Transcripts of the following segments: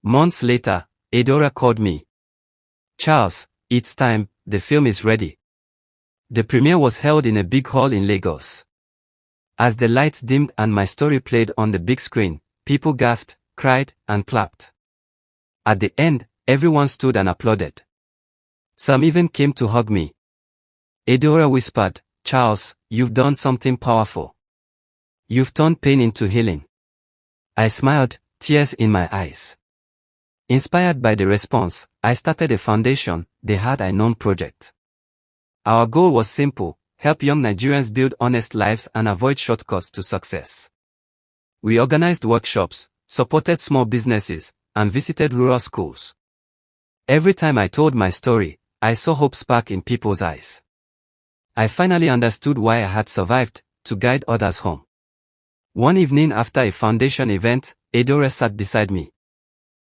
Months later, Edora called me. Charles, it's time, the film is ready. The premiere was held in a big hall in Lagos. As the lights dimmed and my story played on the big screen, people gasped, cried, and clapped. At the end, everyone stood and applauded. Some even came to hug me. Edora whispered, Charles, you've done something powerful. You've turned pain into healing. I smiled, tears in my eyes. Inspired by the response, I started a foundation, the Had I Known project. Our goal was simple: help young Nigerians build honest lives and avoid shortcuts to success. We organized workshops, supported small businesses, and visited rural schools. Every time I told my story, I saw hope spark in people's eyes. I finally understood why I had survived, to guide others home. One evening after a foundation event, Edora sat beside me.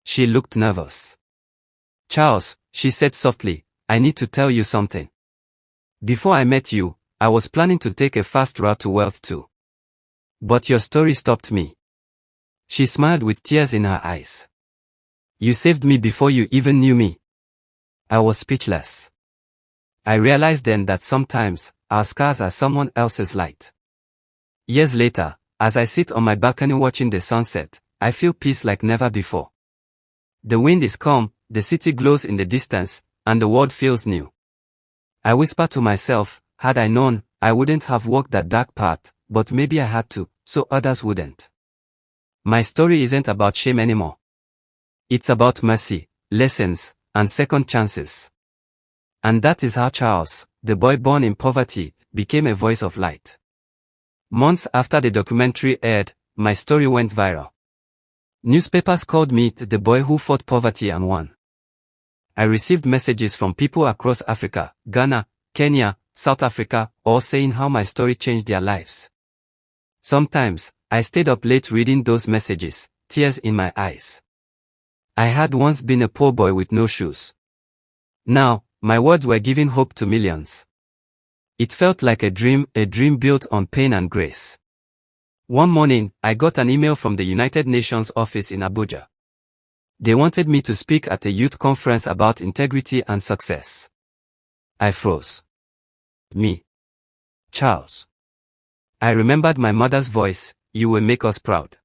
She looked nervous. Charles, she said softly, I need to tell you something. Before I met you, I was planning to take a fast route to wealth too. But your story stopped me. She smiled with tears in her eyes. You saved me before you even knew me. I was speechless. I realized then that sometimes, our scars are someone else's light. Years later, as I sit on my balcony watching the sunset, I feel peace like never before. The wind is calm, the city glows in the distance, and the world feels new. I whisper to myself, had I known, I wouldn't have walked that dark path, but maybe I had to, so others wouldn't. My story isn't about shame anymore. It's about mercy, lessons, and second chances. And that is how Charles, the boy born in poverty, became a voice of light. Months after the documentary aired, my story went viral. Newspapers called me the boy who fought poverty and won. I received messages from people across Africa, Ghana, Kenya, South Africa, all saying how my story changed their lives. Sometimes, I stayed up late reading those messages, tears in my eyes. I had once been a poor boy with no shoes. Now, my words were giving hope to millions. It felt like a dream built on pain and grace. One morning, I got an email from the United Nations office in Abuja. They wanted me to speak at a youth conference about integrity and success. I froze. Me. Charles. I remembered my mother's voice, you will make us proud.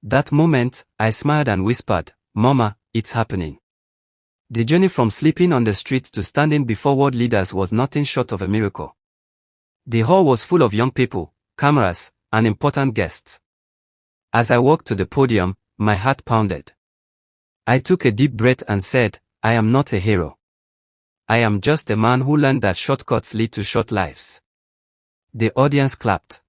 That moment, I smiled and whispered, Mama, it's happening. The journey from sleeping on the streets to standing before world leaders was nothing short of a miracle. The hall was full of young people, cameras, and important guests. As I walked to the podium, my heart pounded. I took a deep breath and said, I am not a hero. I am just a man who learned that shortcuts lead to short lives. The audience clapped.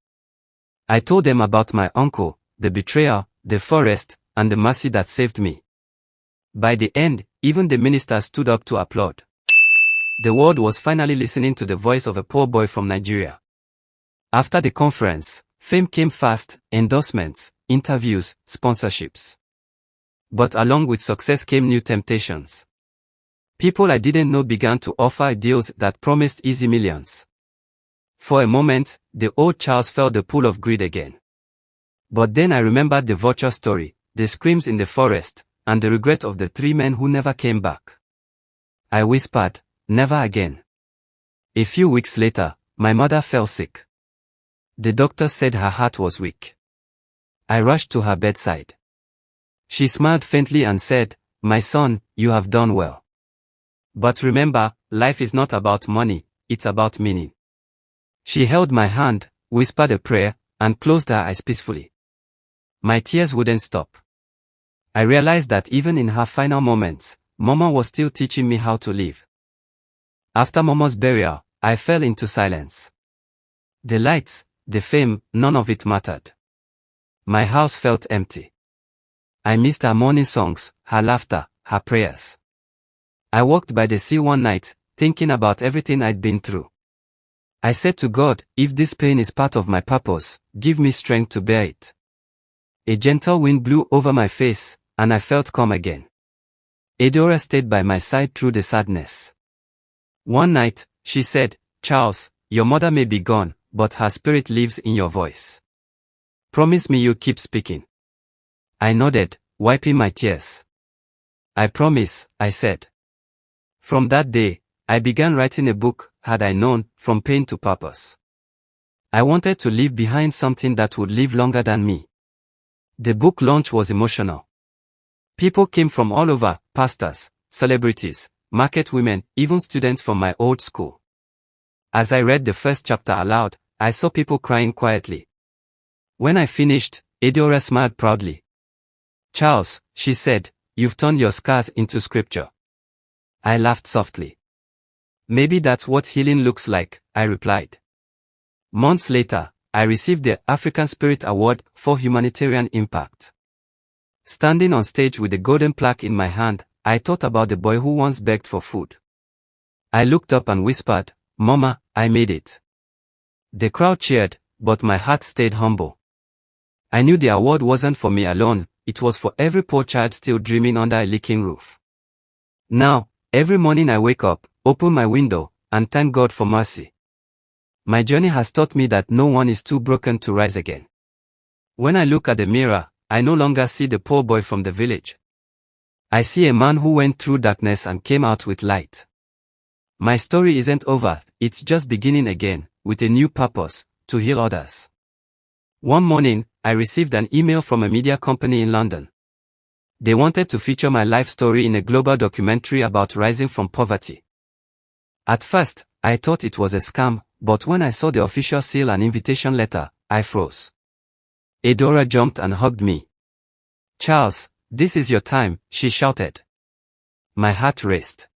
I told them about my uncle, the betrayal, the forest, and the mercy that saved me. By the end, even the minister stood up to applaud. The world was finally listening to the voice of a poor boy from Nigeria. After the conference, fame came fast, endorsements, interviews, sponsorships. But along with success came new temptations. People I didn't know began to offer deals that promised easy millions. For a moment, the old Charles felt the pull of greed again. But then I remembered the vulture story, the screams in the forest, and the regret of the 3 men who never came back. I whispered, never again. A few weeks later, my mother fell sick. The doctor said her heart was weak. I rushed to her bedside. She smiled faintly and said, my son, you have done well. But remember, life is not about money, it's about meaning. She held my hand, whispered a prayer, and closed her eyes peacefully. My tears wouldn't stop. I realized that even in her final moments, Mama was still teaching me how to live. After Mama's burial, I fell into silence. The lights, the fame, none of it mattered. My house felt empty. I missed her morning songs, her laughter, her prayers. I walked by the sea one night, thinking about everything I'd been through. I said to God, if this pain is part of my purpose, give me strength to bear it. A gentle wind blew over my face, and I felt calm again. Edora stayed by my side through the sadness. One night, she said, Charles, your mother may be gone, but her spirit lives in your voice. Promise me you'll keep speaking. I nodded, wiping my tears. I promise, I said. From that day, I began writing a book, Had I Known, From Pain to Purpose. I wanted to leave behind something that would live longer than me. The book launch was emotional. People came from all over, pastors, celebrities, market women, even students from my old school. As I read the first chapter aloud, I saw people crying quietly. When I finished, Eudora smiled proudly. Charles, she said, you've turned your scars into scripture. I laughed softly. Maybe that's what healing looks like, I replied. Months later, I received the African Spirit Award for Humanitarian Impact. Standing on stage with the golden plaque in my hand, I thought about the boy who once begged for food. I looked up and whispered, Mama, I made it. The crowd cheered, but my heart stayed humble. I knew the award wasn't for me alone, it was for every poor child still dreaming under a leaking roof. Now, every morning I wake up, open my window, and thank God for mercy. My journey has taught me that no one is too broken to rise again. When I look at the mirror, I no longer see the poor boy from the village. I see a man who went through darkness and came out with light. My story isn't over, it's just beginning again, with a new purpose, to heal others. One morning, I received an email from a media company in London. They wanted to feature my life story in a global documentary about rising from poverty. At first, I thought it was a scam, but when I saw the official seal and invitation letter, I froze. Eudora jumped and hugged me. Charles, this is your time, she shouted. My heart raced.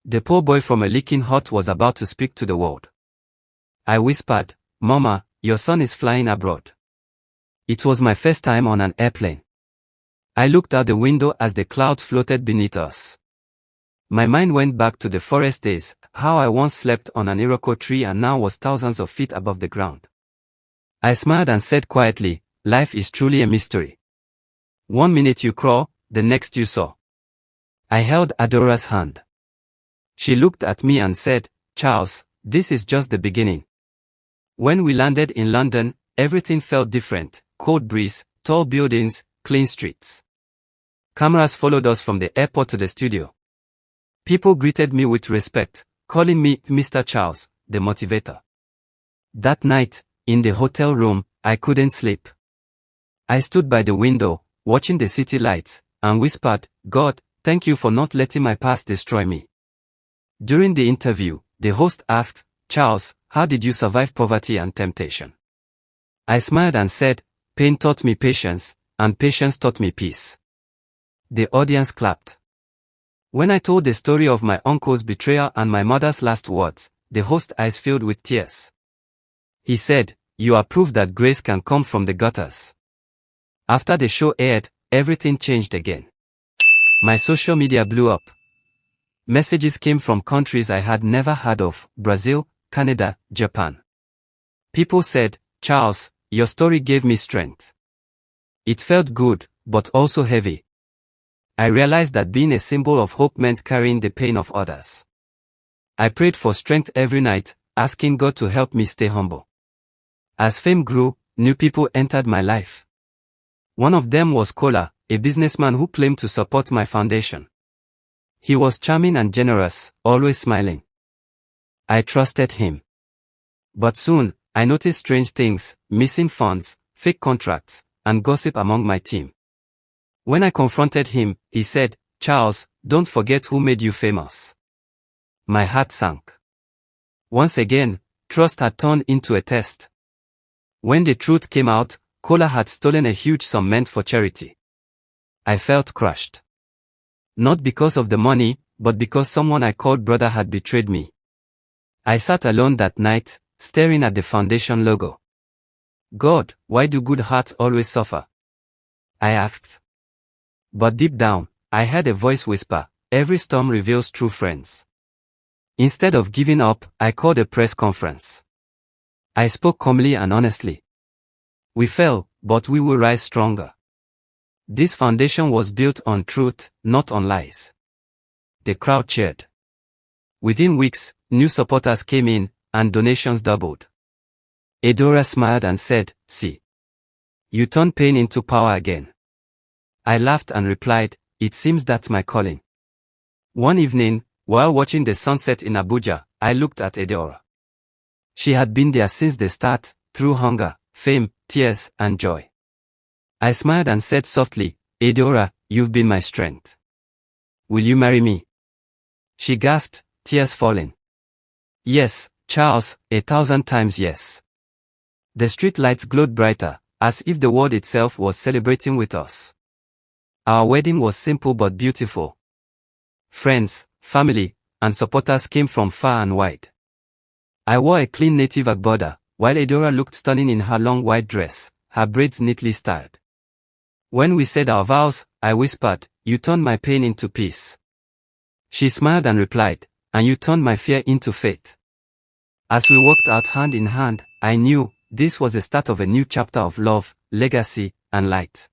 The poor boy from a leaking hut was about to speak to the world. I whispered, Mama, your son is flying abroad. It was my first time on an airplane. I looked out the window as the clouds floated beneath us. My mind went back to the forest days, how I once slept on an Iroko tree and now was thousands of feet above the ground. I smiled and said quietly, life is truly a mystery. 1 minute you crawl, the next you soar. I held Eudora's hand. She looked at me and said, Charles, this is just the beginning. When we landed in London, everything felt different, cold breeze, tall buildings, clean streets. Cameras followed us from the airport to the studio. People greeted me with respect, calling me Mr. Charles, the motivator. That night, in the hotel room, I couldn't sleep. I stood by the window, watching the city lights, and whispered, God, thank you for not letting my past destroy me. During the interview, the host asked, Charles, how did you survive poverty and temptation? I smiled and said, pain taught me patience, and patience taught me peace. The audience clapped. When I told the story of my uncle's betrayal and my mother's last words, the host's eyes filled with tears. He said, you are proof that grace can come from the gutters. After the show aired, everything changed again. My social media blew up. Messages came from countries I had never heard of, Brazil, Canada, Japan. People said, Charles, your story gave me strength. It felt good, but also heavy. I realized that being a symbol of hope meant carrying the pain of others. I prayed for strength every night, asking God to help me stay humble. As fame grew, new people entered my life. One of them was Kola, a businessman who claimed to support my foundation. He was charming and generous, always smiling. I trusted him. But soon, I noticed strange things, missing funds, fake contracts, and gossip among my team. When I confronted him, he said, Charles, don't forget who made you famous. My heart sank. Once again, trust had turned into a test. When the truth came out, Kola had stolen a huge sum meant for charity. I felt crushed. Not because of the money, but because someone I called brother had betrayed me. I sat alone that night, staring at the foundation logo. God, why do good hearts always suffer? I asked. But deep down, I heard a voice whisper, every storm reveals true friends. Instead of giving up, I called a press conference. I spoke calmly and honestly. We fell, but we will rise stronger. This foundation was built on truth, not on lies. The crowd cheered. Within weeks, new supporters came in, and donations doubled. Eudora smiled and said, see. You turned pain into power again. I laughed and replied, it seems that's my calling. One evening, while watching the sunset in Abuja, I looked at Eudora. She had been there since the start, through hunger, fame, tears, and joy. I smiled and said softly, Eudora, you've been my strength. Will you marry me? She gasped, tears falling. Yes, Charles, 1,000 times yes. The street lights glowed brighter, as if the world itself was celebrating with us. Our wedding was simple but beautiful. Friends, family, and supporters came from far and wide. I wore a clean native agbada, while Eudora looked stunning in her long white dress, her braids neatly styled. When we said our vows, I whispered, you turned my pain into peace. She smiled and replied, and you turned my fear into faith. As we walked out hand in hand, I knew this was the start of a new chapter of love, legacy, and light.